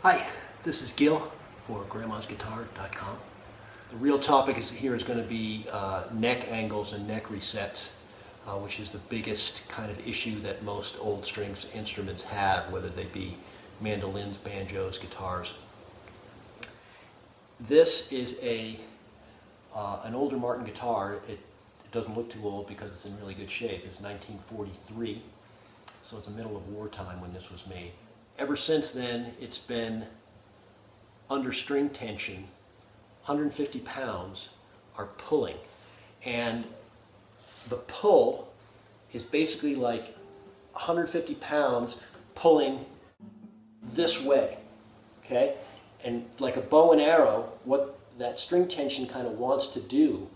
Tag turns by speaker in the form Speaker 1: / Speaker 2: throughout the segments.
Speaker 1: Hi, this is Gil for grandmasguitar.com. The real topic here is going to be neck angles and neck resets, which is the biggest kind of issue that most old strings instruments have, whether they be mandolins, banjos, guitars. This is an older Martin guitar. It doesn't look too old because it's in really good shape. It's 1943, so it's the middle of wartime when this was made. Ever since then, it's been under string tension. 150 pounds are pulling, and the pull is basically like 150 pounds pulling this way, okay? And like a bow and arrow, what that string tension kind of wants to do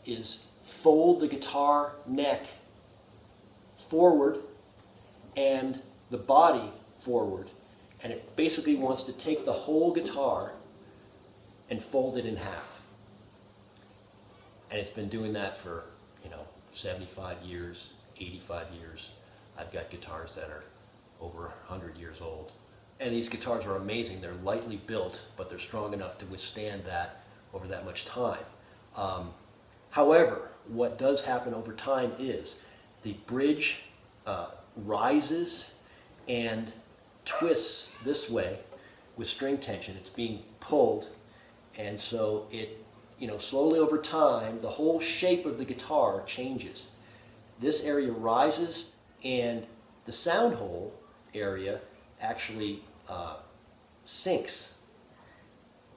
Speaker 1: is fold the guitar neck forward and the body forward, and it basically wants to take the whole guitar and fold it in half. And it's been doing that for, 75 years, 85 years. I've got guitars that are over 100 years old. And these guitars are amazing. They're lightly built, but they're strong enough to withstand that over that much time. However, what does happen over time is the bridge rises and twists this way with string tension. It's being pulled, and so it, slowly over time, the whole shape of the guitar changes. This area rises, and the sound hole area actually sinks.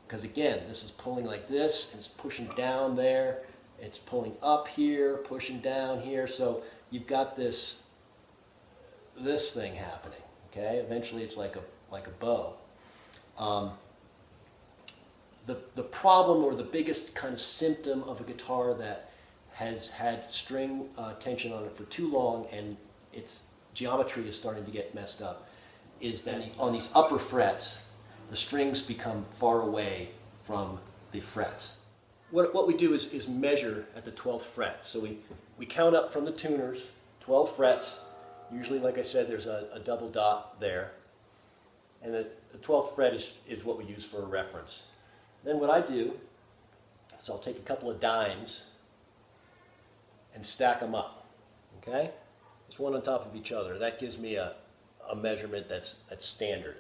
Speaker 1: Because again, this is pulling like this, and it's pushing down there, it's pulling up here, pushing down here, so you've got this thing happening. Okay, eventually it's like a bow. The problem, or the biggest kind of symptom of a guitar that has had string tension on it for too long and its geometry is starting to get messed up, is that on these upper frets, the strings become far away from the frets. What we do is measure at the 12th fret. So we count up from the tuners, 12 frets. Usually, like I said, there's a double dot there. And the 12th fret is what we use for a reference. Then what I do is I'll take a couple of dimes and stack them up. Okay? Just one on top of each other. That gives me a measurement that's standard.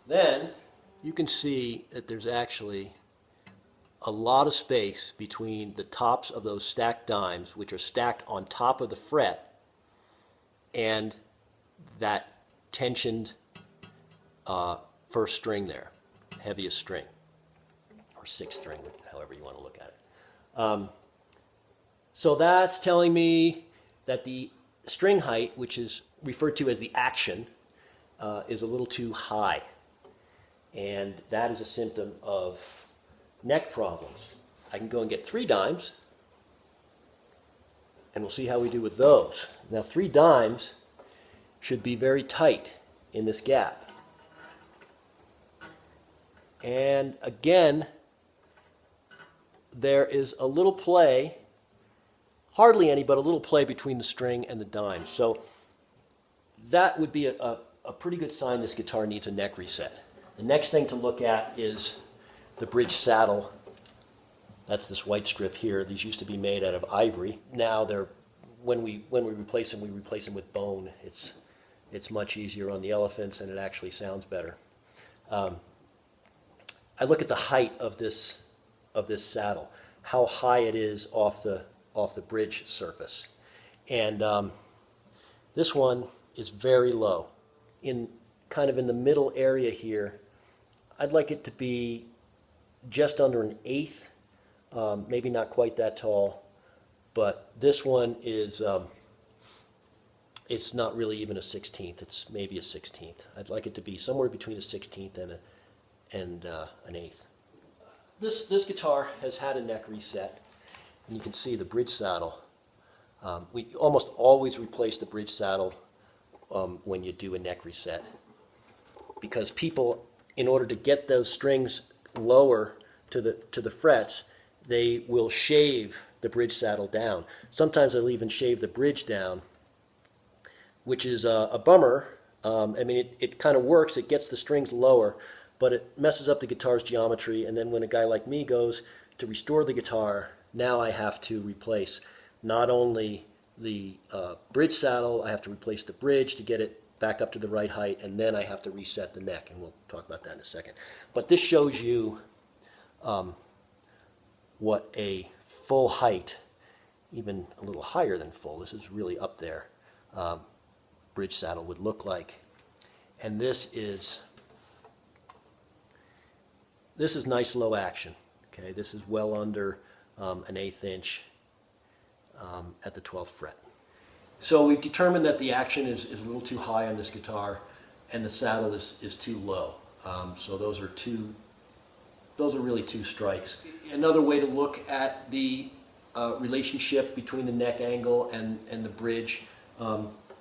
Speaker 1: Then you can see that there's actually a lot of space between the tops of those stacked dimes, which are stacked on top of the fret, and that tensioned first string there, heaviest string, or sixth string, however you want to look at it. So that's telling me that the string height, which is referred to as the action, is a little too high. And that is a symptom of neck problems. I can go and get 3 dimes, and we'll see how we do with those. Now 3 dimes should be very tight in this gap. And again, there is a little play, hardly any, but a little play between the string and the dime. So that would be a pretty good sign this guitar needs a neck reset. The next thing to look at is the bridge saddle. That's this white strip here. These used to be made out of ivory. Now when we replace them with bone. It's much easier on the elephants, and it actually sounds better. I look at the height of this saddle, how high it is off the bridge surface, and this one is very low. Kind of in the middle area here, I'd like it to be just under an 1/8, maybe not quite that tall, but this one is, it's not really even a 16th, it's maybe a 16th. I'd like it to be somewhere between a 16th and an 1/8. This guitar has had a neck reset, and you can see the bridge saddle. We almost always replace the bridge saddle when you do a neck reset, because people, in order to get those strings lower to the frets, they will shave the bridge saddle down. Sometimes they'll even shave the bridge down, which is a bummer. I mean, it kind of works. It gets the strings lower, but it messes up the guitar's geometry, and then when a guy like me goes to restore the guitar, now I have to replace not only the bridge saddle, I have to replace the bridge to get it back up to the right height, and then I have to reset the neck, and we'll talk about that in a second. But this shows you what a full height, even a little higher than full, this is really up there, bridge saddle would look like. And this is nice low action. Okay, this is well under an 1/8 inch at the 12th fret. So we've determined that the action is a little too high on this guitar, and the saddle is too low. So those are really two strikes. Another way to look at the relationship between the neck angle and the bridge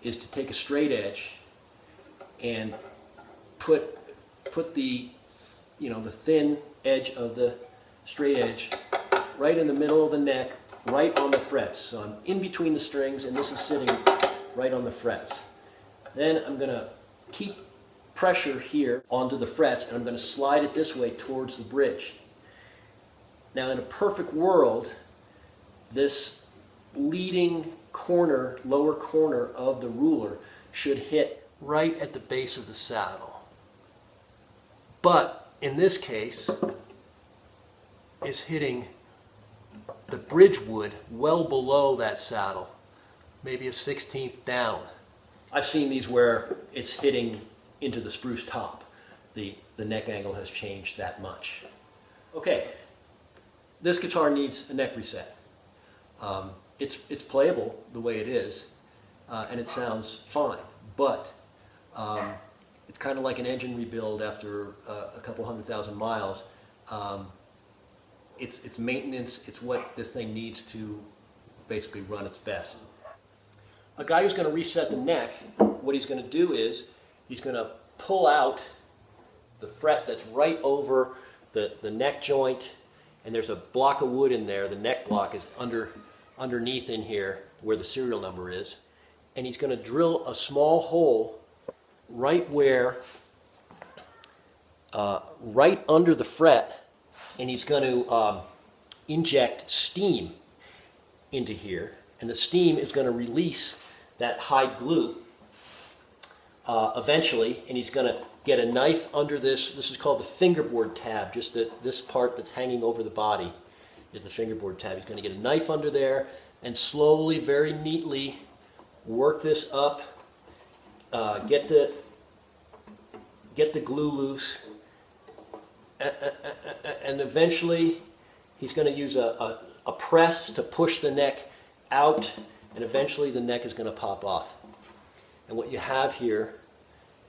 Speaker 1: is to take a straight edge and put the the thin edge of the straight edge right in the middle of the neck, right on the frets. So I'm in between the strings, and this is sitting right on the frets. Then I'm going to keep pressure here onto the frets, and I'm going to slide it this way towards the bridge. Now, in a perfect world, this leading corner, lower corner of the ruler should hit right at the base of the saddle. But in this case, it's hitting the bridge wood well below that saddle, maybe a 1/16 down. I've seen these where it's hitting into the spruce top. The neck angle has changed that much. Okay, this guitar needs a neck reset. It's playable the way it is, and it sounds fine, but it's kind of like an engine rebuild after a couple 100,000 miles. It's maintenance, it's what this thing needs to basically run its best. A guy who's going to reset the neck, what he's going to do is he's going to pull out the fret that's right over the neck joint, and there's a block of wood in there. The neck block is underneath in here where the serial number is, and he's going to drill a small hole right where, right under the fret, and he's going to inject steam into here, and the steam is going to release that hide glue eventually, and he's going to get a knife under this. This is called the fingerboard tab. Just this part that's hanging over the body is the fingerboard tab. He's going to get a knife under there and slowly, very neatly work this up, get the glue loose, and eventually he's going to use a press to push the neck out, and eventually the neck is going to pop off. And what you have here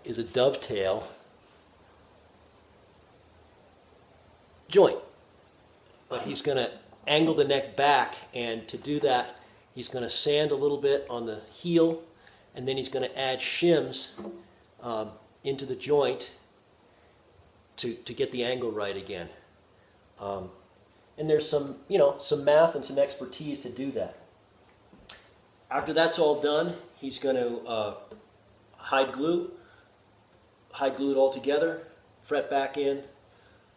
Speaker 1: is a dovetail joint. But he's going to angle the neck back, and to do that he's going to sand a little bit on the heel, and then he's going to add shims into the joint to get the angle right again. And there's some math and some expertise to do that. After that's all done, he's going to hide glue it all together, fret back in,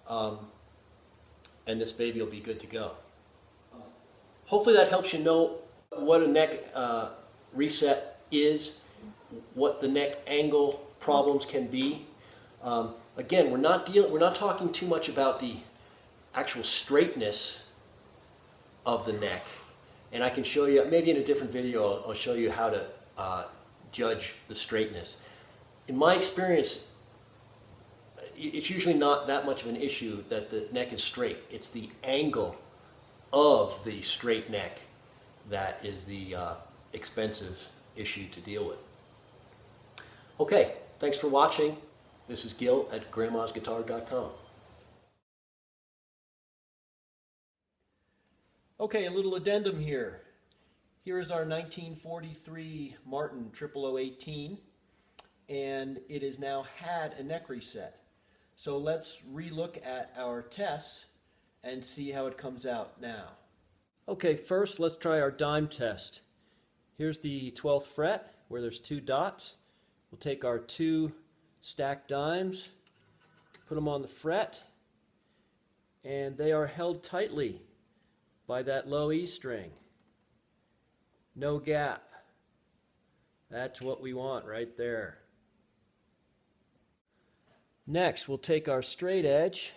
Speaker 1: and this baby will be good to go. Hopefully that helps you know what a neck reset is, what the neck angle problems can be. Again, we're not talking too much about the actual straightness of the neck, and I can show you, maybe in a different video, I'll show you how to judge the straightness. In my experience, it's usually not that much of an issue that the neck is straight. It's the angle of the straight neck that is the expensive issue to deal with. Okay, thanks for watching. This is Gil at grandmasguitar.com. Okay, a little addendum here. Here is our 1943 Martin 00018, and it has now had a neck reset. So let's re-look at our tests and see how it comes out now. Okay, first let's try our dime test. Here's the 12th fret where there's two dots. We'll take our two stacked dimes, put them on the fret, and they are held tightly by that low E string. No gap. That's what we want right there. Next, we'll take our straight edge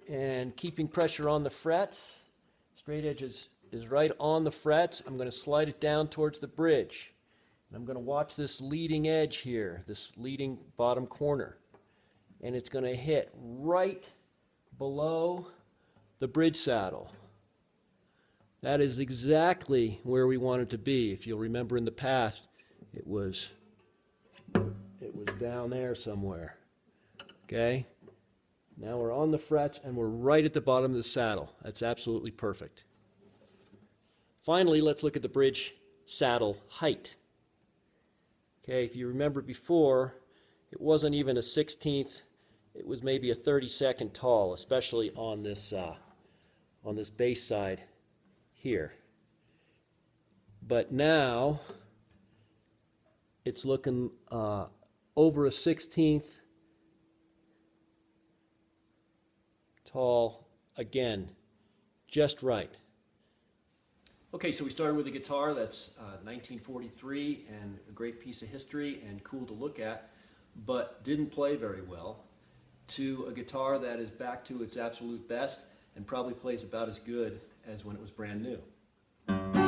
Speaker 1: and keeping pressure on the frets. Straight edge is right on the frets. I'm going to slide it down towards the bridge. And I'm going to watch this leading edge here, this leading bottom corner. And it's going to hit right below the bridge saddle. That is exactly where we want it to be. If you'll remember in the past, it was down there somewhere. Okay? Now we're on the frets and we're right at the bottom of the saddle. That's absolutely perfect. Finally, let's look at the bridge saddle height. Okay, if you remember before, it wasn't even a 16th, it was maybe a 32nd tall, especially on this base side here. But now it's looking over a 16th tall again, just right. Okay, so we started with a guitar that's 1943 and a great piece of history and cool to look at, but didn't play very well, to a guitar that is back to its absolute best and probably plays about as good as when it was brand new.